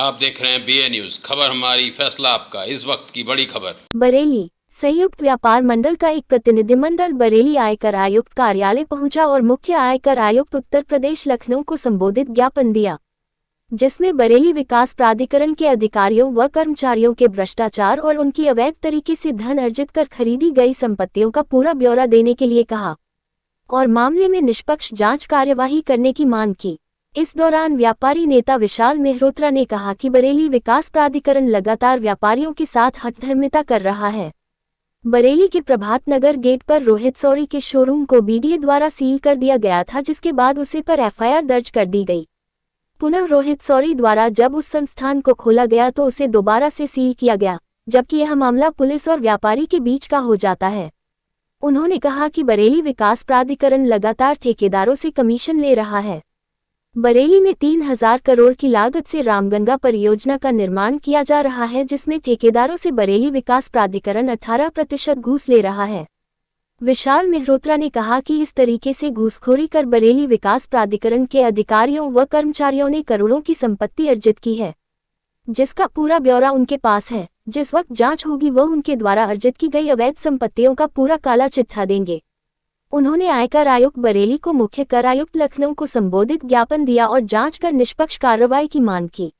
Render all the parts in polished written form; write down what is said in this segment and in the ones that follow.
आप देख रहे हैं BA न्यूज, खबर हमारी फैसला आपका। इस वक्त की बड़ी खबर। बरेली संयुक्त व्यापार मंडल का एक प्रतिनिधिमंडल बरेली आयकर आयुक्त कार्यालय पहुंचा और मुख्य आयकर आयुक्त उत्तर प्रदेश लखनऊ को संबोधित ज्ञापन दिया, जिसमें बरेली विकास प्राधिकरण के अधिकारियों व कर्मचारियों के भ्रष्टाचार और उनकी अवैध तरीके से धन अर्जित कर खरीदी गई संपत्तियों का पूरा ब्यौरा देने के लिए कहा और मामले में निष्पक्ष जांच कार्यवाही करने की मांग की। इस दौरान व्यापारी नेता विशाल मेहरोत्रा ने कहा कि बरेली विकास प्राधिकरण लगातार व्यापारियों के साथ हठधर्मिता कर रहा है। बरेली के प्रभात नगर गेट पर रोहित सौरी के शोरूम को BDA द्वारा सील कर दिया गया था, जिसके बाद उसे पर FIR दर्ज कर दी गई। पुनः रोहित सौरी द्वारा जब उस संस्थान को खोला गया तो उसे दोबारा से सील किया गया, जबकि यह मामला पुलिस और व्यापारी के बीच का हो जाता है। उन्होंने कहा कि बरेली विकास प्राधिकरण लगातार ठेकेदारों से कमीशन ले रहा है। बरेली में 3000 करोड़ की लागत से रामगंगा परियोजना का निर्माण किया जा रहा है, जिसमें ठेकेदारों से बरेली विकास प्राधिकरण 18% घूस ले रहा है। विशाल मेहरोत्रा ने कहा कि इस तरीके से घूसखोरी कर बरेली विकास प्राधिकरण के अधिकारियों व कर्मचारियों ने करोड़ों की संपत्ति अर्जित की है, जिसका पूरा ब्यौरा उनके पास है। जिस वक्त जांच होगी वह उनके द्वारा अर्जित की गई अवैध संपत्तियों का पूरा काला चिट्ठा देंगे। उन्होंने आयकर आयुक्त बरेली को मुख्य कर आयुक्त लखनऊ को संबोधित ज्ञापन दिया और जांच कर निष्पक्ष कार्रवाई की मांग की।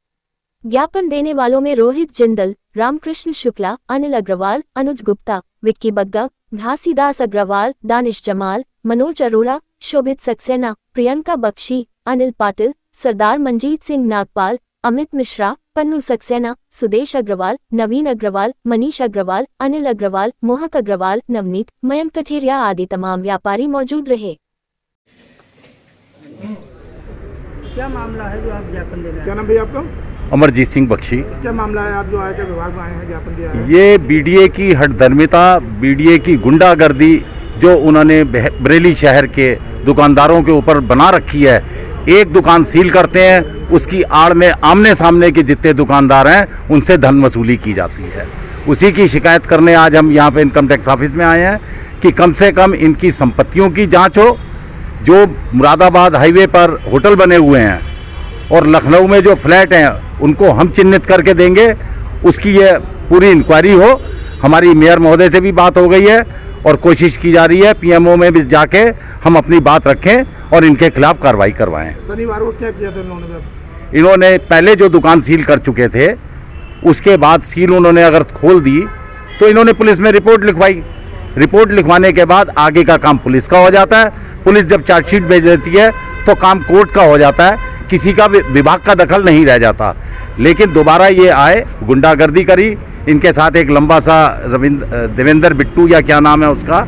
ज्ञापन देने वालों में रोहित जिंदल, रामकृष्ण शुक्ला, अनिल अग्रवाल, अनुज गुप्ता, विक्की बग्गा, घासीदास अग्रवाल, दानिश जमाल, मनोज अरोड़ा, शोभित सक्सेना, प्रियंका बख्शी, अनिल पाटिल, सरदार मंजीत सिंह नागपाल, अमित मिश्रा, पन्नू सक्सेना, सुदेश अग्रवाल, नवीन अग्रवाल, मनीष अग्रवाल, अनिल अग्रवाल, मोहक अग्रवाल, नवनीत, मयंक कठेरिया आदि तमाम व्यापारी मौजूद रहे। क्या मामला है जो आप ज्ञापन दे रहे हैं? क्या नाम भैया आपका? अमरजीत सिंह बख्शी। क्या मामला है, आप जो आयकर विभाग में आए हैं ज्ञापन दिया है? ये BDA की हठधर्मिता, BDA की गुंडागर्दी जो उन्होंने बरेली शहर के दुकानदारों के ऊपर बना रखी है। एक दुकान सील करते हैं, उसकी आड़ में आमने सामने के जितने दुकानदार हैं उनसे धन वसूली की जाती है। उसी की शिकायत करने आज हम यहाँ पे इनकम टैक्स ऑफिस में आए हैं कि कम से कम इनकी संपत्तियों की जांच हो। जो मुरादाबाद हाईवे पर होटल बने हुए हैं और लखनऊ में जो फ्लैट हैं उनको हम चिन्हित करके देंगे, उसकी ये पूरी इंक्वायरी हो। हमारी मेयर महोदय से भी बात हो गई है और कोशिश की जा रही है PMO में भी जाके हम अपनी बात रखें और इनके खिलाफ कार्रवाई करवाएं। शनिवार को क्या किया था इन्होंने? पहले जो दुकान सील कर चुके थे उसके बाद सील उन्होंने अगर खोल दी तो इन्होंने पुलिस में रिपोर्ट लिखवाई। रिपोर्ट लिखवाने के बाद आगे का काम पुलिस का हो जाता है। पुलिस जब चार्जशीट भेज देती है तो काम कोर्ट का हो जाता है, किसी का विभाग का दखल नहीं रह जाता। लेकिन दोबारा ये आए, गुंडागर्दी करी। इनके साथ एक लंबा सा देवेंद्र बिट्टू या क्या नाम है उसका,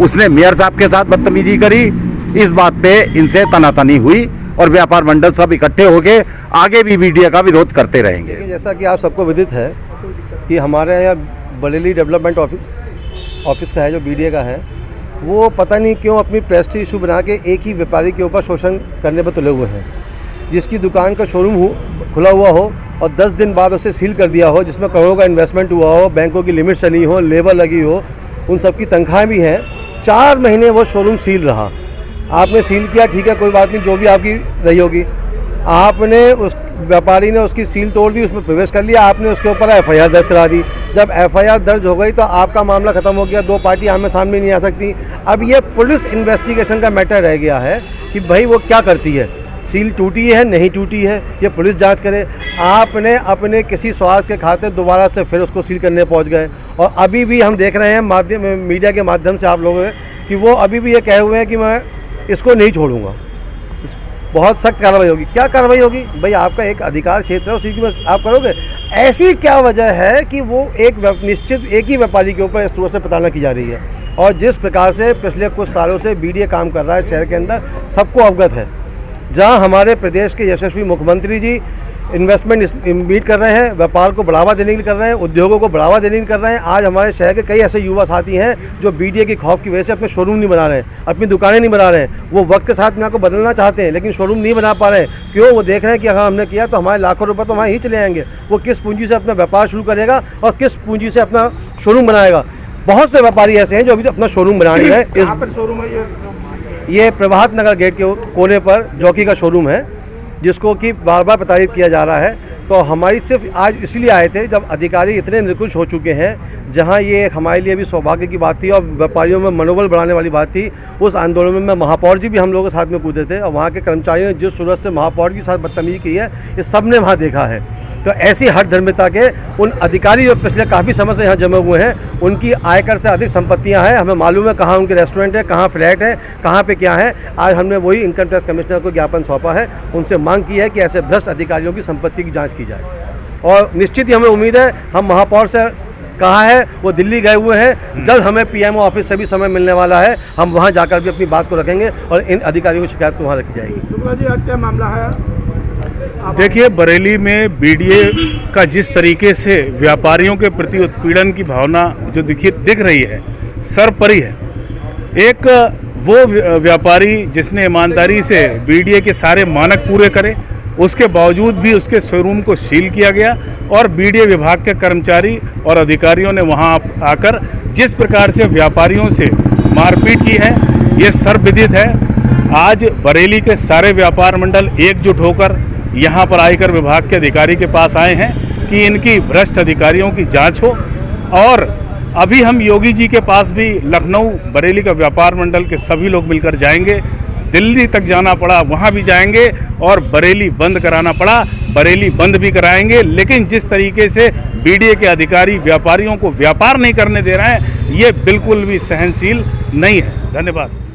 उसने मेयर साहब के साथ बदतमीजी करी। इस बात पे इनसे तनातनी हुई और व्यापार मंडल सब इकट्ठे होके आगे भी BDA का विरोध करते रहेंगे। जैसा कि आप सबको विदित है कि हमारे यहाँ बरेली डेवलपमेंट ऑफिस का है, जो BDA का है, वो पता नहीं क्यों अपनी प्रेस्टीज इशू बना के एक ही व्यापारी के ऊपर शोषण करने पर तुले हुए हैं। जिसकी दुकान का शोरूम खुला हुआ हो और 10 दिन बाद उसे सील कर दिया हो, जिसमें करोड़ों का इन्वेस्टमेंट हुआ हो, बैंकों की लिमिट चली हो, लेबर लगी हो, उन सब की तनख्वाहें भी हैं। 4 महीने वो शोरूम सील रहा। आपने सील किया, ठीक है, कोई बात नहीं, जो भी आपकी रही होगी। आपने उस व्यापारी ने उसकी सील तोड़ दी, उसमें प्रवेश कर लिया, आपने उसके ऊपर FIR दर्ज करा दी। जब FIR दर्ज हो गई तो आपका मामला ख़त्म हो गया, 2 पार्टी आमने सामने नहीं आ सकती। अब ये पुलिस इन्वेस्टिगेशन का मैटर रह गया है कि भाई वो क्या करती है, सील टूटी है नहीं टूटी है, ये पुलिस जांच करे। आपने अपने किसी स्वार्थ के खातिर दोबारा से फिर उसको सील करने पहुंच गए और अभी भी हम देख रहे हैं मीडिया के माध्यम से आप लोगों कि वो अभी भी ये कहे हुए हैं कि मैं इसको नहीं छोड़ूंगा, बहुत सख्त कार्रवाई होगी। क्या कार्रवाई होगी भाई? आपका एक अधिकार क्षेत्र है, उसी की बस आप करोगे। ऐसी क्या वजह है कि वो एक ही व्यापारी के ऊपर इस तरह से प्रताड़ना की जा रही है? और जिस प्रकार से पिछले कुछ सालों से BDA काम कर रहा है शहर के अंदर, सबको अवगत है। जहां हमारे प्रदेश के यशस्वी मुख्यमंत्री जी इन्वेस्टमेंट मीट कर रहे हैं, व्यापार को बढ़ावा देने के लिए कर रहे हैं, उद्योगों को बढ़ावा देने के लिए कर रहे हैं। आज हमारे शहर के कई ऐसे युवा साथी हैं जो BDA के खौफ की वजह से अपने शोरूम नहीं बना रहे हैं, अपनी दुकानें नहीं बना रहे हैं। वो वक्त के साथ दुनिया को बदलना चाहते हैं लेकिन शोरूम नहीं बना पा रहे हैं। क्यों? वो देख रहे हैं कि अगर हमने किया तो हमारे लाखों रुपये तो वहाँ ही चले आएंगे। वो किस पूंजी से अपना व्यापार शुरू करेगा और किस पूंजी से अपना शोरूम बनाएगा? बहुत से व्यापारी ऐसे हैं जो अभी अपना शोरूम बनाने है। शोरूम है ये प्रभात नगर गेट के कोने पर जॉकी का शोरूम है, जिसको कि बार बार प्रताड़ित किया जा रहा है। तो हमारी सिर्फ आज इसलिए आए थे जब अधिकारी इतने निकृष्ट हो चुके हैं, जहां ये हमारे लिए भी सौभाग्य की बात थी और व्यापारियों में मनोबल बढ़ाने वाली बात थी। उस आंदोलन में महापौर जी भी हम लोगों के साथ में कूदे थे और वहाँ के कर्मचारियों ने जिस सूरत से महापौर के साथ बदतमीजी की है, ये सब ने वहाँ देखा है। तो ऐसी हर धर्मिता के उन अधिकारी जो पिछले काफ़ी समय से यहाँ जमे हुए हैं, उनकी आयकर से अधिक संपत्तियाँ हैं। हमें मालूम है कहाँ उनके रेस्टोरेंट है, कहाँ फ्लैट है, कहाँ पे क्या है। आज हमने वही इनकम टैक्स कमिश्नर को ज्ञापन सौंपा है, उनसे मांग की है कि ऐसे भ्रष्ट अधिकारियों की संपत्ति की जाँच की जाए। और निश्चित ही हमें उम्मीद है, हम महापौर से कहा है, वो दिल्ली गए हुए हैं, जल्द हमें पीएमओ ऑफिस से भी समय मिलने वाला है, हम वहाँ जाकर भी अपनी बात को रखेंगे और इन अधिकारियों की शिकायत को वहाँ रखी जाएगी। शुक्ला जी, आज क्या मामला है? देखिए, बरेली में बीडीए का जिस तरीके से व्यापारियों के प्रति उत्पीड़न की भावना जो दिख रही है, सर्वोपरि है। एक वो व्यापारी जिसने ईमानदारी से बीडीए के सारे मानक पूरे करे, उसके बावजूद भी उसके शोरूम को सील किया गया और बीडीए विभाग के कर्मचारी और अधिकारियों ने वहां आकर जिस प्रकार से व्यापारियों से मारपीट की है, ये सर्वविदित है। आज बरेली के सारे व्यापार मंडल एकजुट होकर यहां पर आयकर विभाग के अधिकारी के पास आए हैं कि इनकी भ्रष्ट अधिकारियों की जांच हो। और अभी हम योगी जी के पास भी लखनऊ बरेली का व्यापार मंडल के सभी लोग मिलकर जाएंगे। दिल्ली तक जाना पड़ा वहाँ भी जाएंगे और बरेली बंद कराना पड़ा बरेली बंद भी कराएंगे। लेकिन जिस तरीके से बीडीए के अधिकारी व्यापारियों को व्यापार नहीं करने दे रहे हैं, ये बिल्कुल भी सहनशील नहीं है। धन्यवाद।